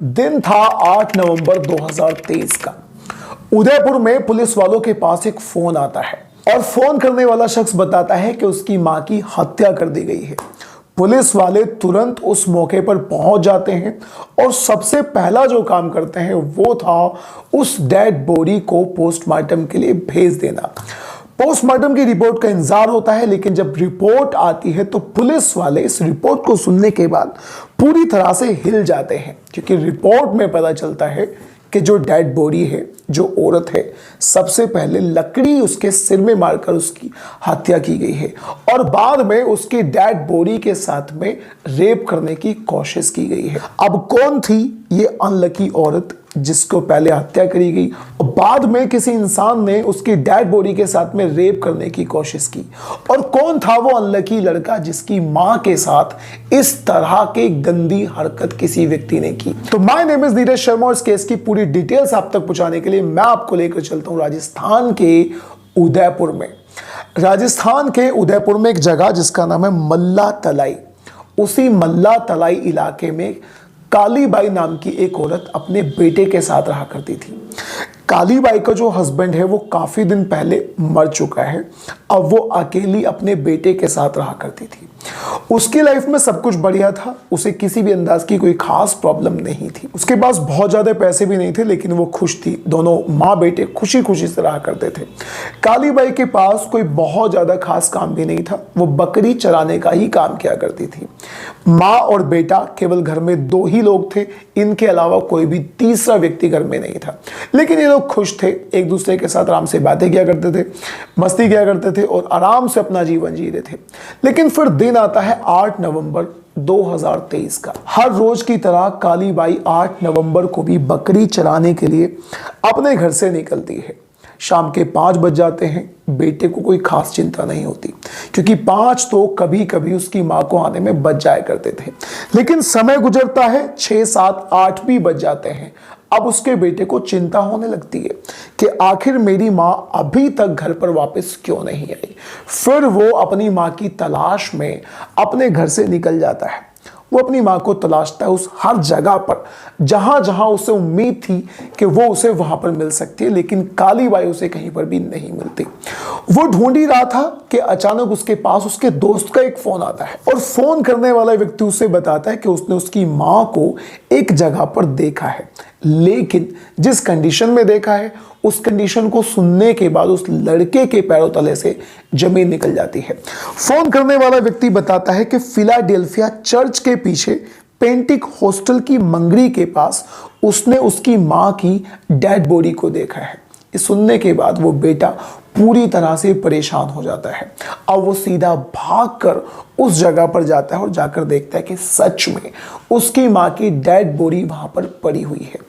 दिन था 8 नवंबर 2023 का। उदयपुर में पुलिस वालों के पास एक फोन आता है और फोन करने वाला शख्स बताता है कि उसकी मां की हत्या कर दी गई है। पुलिस वाले तुरंत उस मौके पर पहुंच जाते हैं और सबसे पहला जो काम करते हैं वो था उस डेड बॉडी को पोस्टमार्टम के लिए भेज देना। पोस्टमार्टम की रिपोर्ट का इंतजार होता है, लेकिन जब रिपोर्ट आती है तो पुलिस वाले इस रिपोर्ट को सुनने के बाद पूरी तरह से हिल जाते हैं, क्योंकि रिपोर्ट में पता चलता है कि जो डेड बॉडी है, जो औरत है, सबसे पहले लकड़ी उसके सिर में मारकर उसकी हत्या की गई है और बाद में उसकी डेड बॉडी के साथ में रेप करने की कोशिश की गई है। अब कौन थी ये अनलकी औरत जिसको पहले हत्या करी गई और बाद में किसी इंसान ने उसकी डेड बॉडी के साथ में रेप करने की कोशिश की, और कौन था वो अनलकी लड़का जिसकी मां के साथ इस तरह की गंदी हरकत किसी व्यक्ति ने की। तो my name is Neeraj Sharma और इस केस की पूरी डिटेल्स आप तक पहुंचाने के लिए मैं आपको लेकर चलता हूं राजस्थान के उदयपुर में। राजस्थान के उदयपुर में एक जगह जिसका नाम है मल्ला तलाई। उसी मल्ला तलाई इलाके में कालीबाई नाम की एक औरत अपने बेटे के साथ रहा करती थी। कालीबाई का जो हस्बैंड है वो काफ़ी दिन पहले मर चुका है। अब वो अकेली अपने बेटे के साथ रहा करती थी। उसकी लाइफ में सब कुछ बढ़िया था, उसे किसी भी अंदाज की कोई खास प्रॉब्लम नहीं थी। उसके पास बहुत ज़्यादा पैसे भी नहीं थे, लेकिन वो खुश थी। दोनों माँ बेटे खुशी खुशी से रहा करते थे। कालीबाई के पास कोई बहुत ज़्यादा खास काम भी नहीं था, वो बकरी चराने का ही काम किया करती थी। माँ और बेटा केवल घर में दो ही लोग थे, इनके अलावा कोई भी तीसरा व्यक्ति घर में नहीं था। लेकिन ये लोग खुश थे, एक दूसरे के साथ आराम से बातें किया करते थे, मस्ती किया करते थे और आराम से अपना जीवन जी रहे थे। लेकिन फिर दिन आता है 8 नवंबर 2023 का। हर रोज की तरह कालीबाई 8 नवंबर को भी बकरी चराने के लिए अपने घर से निकलती है। शाम के 5 बज जाते हैं। बेटे को कोई खास चिंता नहीं होती, क्योंकि 5 तो कभी कभी उसकी मां को आने में बच जाया करते थे। लेकिन समय गुजरता है, 6, 7, 8 भी बज जाते हैं। अब उसके बेटे को चिंता होने लगती है कि आखिर मेरी मां अभी तक घर पर वापस क्यों नहीं आई। फिर वो अपनी मां की तलाश में अपने घर से निकल जाता है। वो अपनी मां को तलाशता है उस हर जगह पर जहां जहां उसे उम्मीद थी कि वो उसे वहां पर मिल सकती है, लेकिन कालीबाई उसे कहीं पर भी नहीं मिलती। वो ढूंढ ही रहा था कि अचानक उसके पास उसके दोस्त का एक फोन आता है और फोन करने वाला व्यक्ति उसे बताता है कि उसने उसकी मां को एक जगह पर देखा है, लेकिन जिस कंडीशन में देखा है उस कंडीशन को सुनने के बाद उस लड़के के पैरों तले से जमीन निकल जाती है। फोन करने वाला व्यक्ति बताता है कि फिलाडेल्फिया चर्च के पीछे पेंटिक हॉस्टल की मंगरी के पास उसने उसकी मां की डेड बॉडी को देखा है। इस सुनने के बाद वो बेटा पूरी तरह से परेशान हो जाता है। अब वो सीधा भागकर उस जगह पर जाता है और जाकर देखता है कि सच में उसकी मां की डेड बॉडी वहां पर पड़ी हुई है।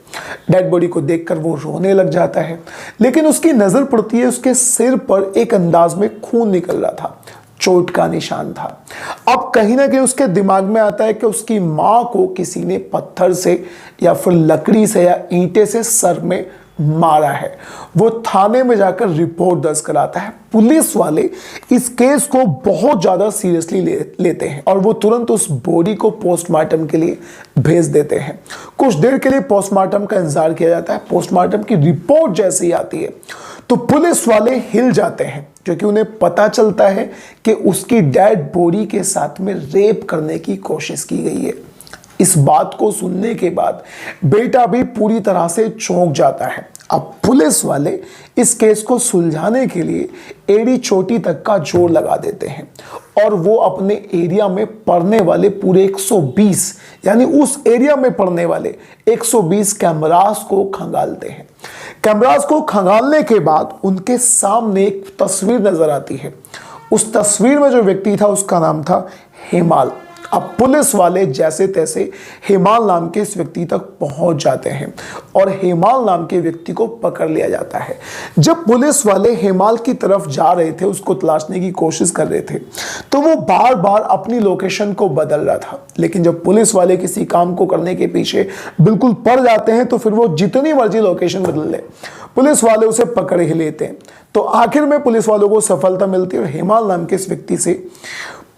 डेड बॉडी को देखकर वो रोने लग जाता है, लेकिन उसकी नजर पड़ती है उसके सिर पर एक अंदाज में खून निकल रहा था, चोट का निशान था। अब कहीं ना कहीं उसके दिमाग में आता है कि उसकी मां को किसी ने पत्थर से या फिर लकड़ी से या ईंटे से सर में मारा है। वो थाने में जाकर रिपोर्ट दर्ज कराता है। पुलिस वाले इस केस को बहुत ज्यादा सीरियसली लेते हैं और वो तुरंत उस बॉडी को पोस्टमार्टम के लिए भेज देते हैं। कुछ देर के लिए पोस्टमार्टम का इंतजार किया जाता है। पोस्टमार्टम की रिपोर्ट जैसे ही आती है तो पुलिस वाले हिल जाते हैं, क्योंकि उन्हें पता चलता है कि उसकी डेड बॉडी के साथ में रेप करने की कोशिश की गई है। इस बात को सुनने के बाद बेटा भी पूरी तरह से चौंक जाता है। अब पुलिस वाले इस केस को सुलझाने के लिए एड़ी चोटी तक का जोर लगा देते हैं और वो अपने एरिया में पड़ने वाले पूरे 120 यानी उस एरिया में पड़ने वाले 120 कैमरास को खंगालते हैं। कैमरास को खंगालने के बाद उनके सामने एक तस्वीर नजर आती है। उस तस्वीर में जो व्यक्ति था उसका नाम था हेमाल। अब पुलिस वाले जैसे तैसे हेमाल नाम के इस व्यक्ति तक पहुंच जाते हैं और हेमाल नाम के व्यक्ति को पकड़ लिया जाता है। जब पुलिस वाले हेमाल की तरफ जा रहे थे, उसको तलाशने की कोशिश कर रहे थे, तो वो बार बार अपनी लोकेशन को बदल रहा था। लेकिन जब पुलिस वाले किसी काम को करने के पीछे बिल्कुल पड़ जाते हैं तो फिर वो जितनी मर्जी लोकेशन बदल ले, पुलिस वाले उसे पकड़ ही लेते हैं। तो आखिर में पुलिस वालों को सफलता मिलती है और हेमाल नाम के इस व्यक्ति से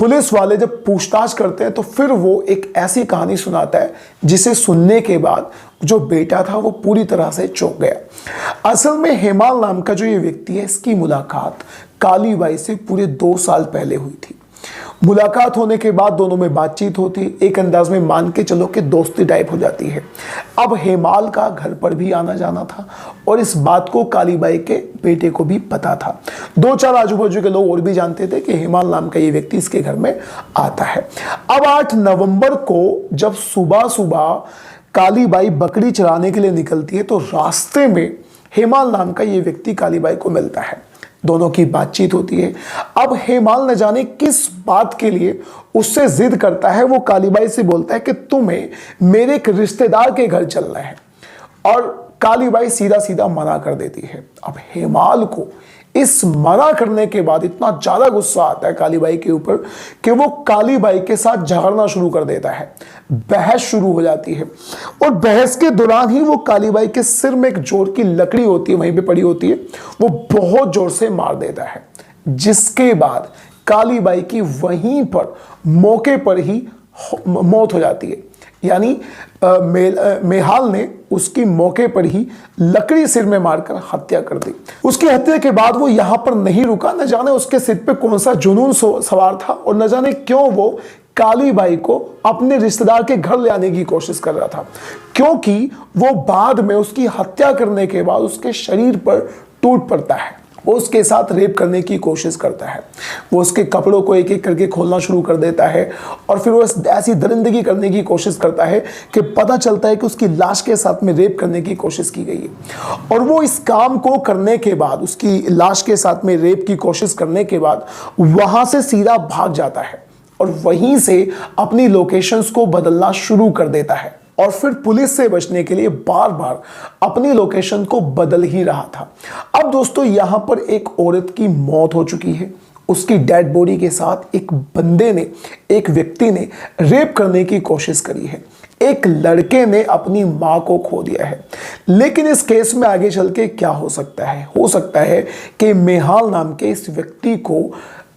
पुलिस वाले जब पूछताछ करते हैं तो फिर वो एक ऐसी कहानी सुनाता है जिसे सुनने के बाद जो बेटा था वो पूरी तरह से चौंक गया। असल में हेमाल नाम का जो ये व्यक्ति है, इसकी मुलाकात काली बाई से पूरे 2 साल पहले हुई थी। मुलाकात होने के बाद दोनों में बातचीत होती, एक अंदाज में मान के चलो कि दोस्ती टाइप हो जाती है। अब हेमाल का घर पर भी आना जाना था और इस बात को काली बाई के बेटे को भी पता था। 2-4 आजू बाजू के लोग और भी जानते थे कि हेमाल नाम का ये व्यक्ति इसके घर में आता है। अब 8 नवंबर को जब सुबह सुबह काली बाई बकरी चराने के लिए निकलती है तो रास्ते में हेमाल नाम का ये व्यक्ति काली बाई को मिलता है। दोनों की बातचीत होती है। अब हेमाल न जाने किस बात के लिए उससे जिद करता है। वो काली बाई से बोलता है कि तुम्हें मेरे एक रिश्तेदार के घर चलना है और काली बाई सीधा सीधा मना कर देती है। अब हेमाल को इस मना करने के बाद इतना ज्यादा गुस्सा आता है काली बाई के ऊपर कि वो काली बाई के साथ झगड़ना शुरू कर देता है। बहस शुरू हो जाती है और बहस के दौरान ही वो काली बाई के सिर में एक जोर की लकड़ी होती है, वहीं पे पड़ी होती है, वो बहुत जोर से मार देता है, जिसके बाद काली बाई की वहीं पर मौके पर ही मौत हो जाती है। यानी मेहाल ने उसकी मौके पर ही लकड़ी सिर में मारकर हत्या कर दी। उसकी हत्या के बाद वो यहां पर नहीं रुका। न जाने उसके सिर पे कौन सा जुनून सवार था और न जाने क्यों वो काली बाई को अपने रिश्तेदार के घर ले आने की कोशिश कर रहा था, क्योंकि वो बाद में उसकी हत्या करने के बाद उसके शरीर पर टूट पड़ता है। वो उसके साथ रेप करने की कोशिश करता है। वो उसके कपड़ों को एक एक करके खोलना शुरू कर देता है और फिर वो ऐसी दरिंदगी करने की कोशिश करता है कि पता चलता है कि उसकी लाश के साथ में रेप करने की कोशिश की गई है। और वो इस काम को करने के बाद, उसकी लाश के साथ में रेप की कोशिश करने के बाद वहां से सीधा भाग जाता है और वहीं से अपनी लोकेशंस को बदलना शुरू कर देता है और फिर पुलिस से बचने के लिए बार बार अपनी लोकेशन को बदल ही रहा था। अब दोस्तों यहां पर एक औरत की मौत हो चुकी है। उसकी डेड बॉडी के साथ एक बंदे ने, एक व्यक्ति ने रेप करने की कोशिश करी है। एक लड़के ने अपनी मां को खो दिया है। लेकिन इस केस में आगे चल के क्या हो सकता है? हो सकता है कि मेहाल नाम के इस व्यक्ति को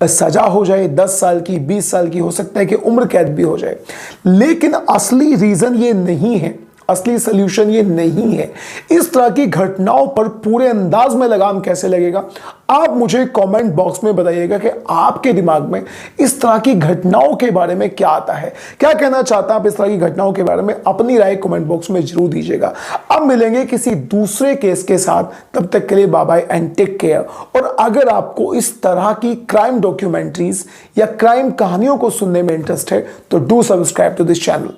सजा हो जाए, 10 साल की, 20 साल की, हो सकता है कि उम्र कैद भी हो जाए। लेकिन असली रीजन ये नहीं है, असली सल्यूशन ये नहीं है। इस तरह की घटनाओं पर पूरे अंदाज में लगाम कैसे लगेगा? आप मुझे कमेंट बॉक्स में बताइएगा कि आपके दिमाग में इस तरह की घटनाओं के बारे में क्या आता है, क्या कहना चाहता हैं आप इस तरह की घटनाओं के बारे में? अपनी राय कमेंट बॉक्स में जरूर दीजिएगा। अब मिलेंगे किसी दूसरे केस के साथ, तब तक के लिए bye bye and take care. और अगर आपको इस तरह की क्राइम डॉक्यूमेंट्रीज या क्राइम कहानियों को सुनने में इंटरेस्ट है तो do subscribe to this channel.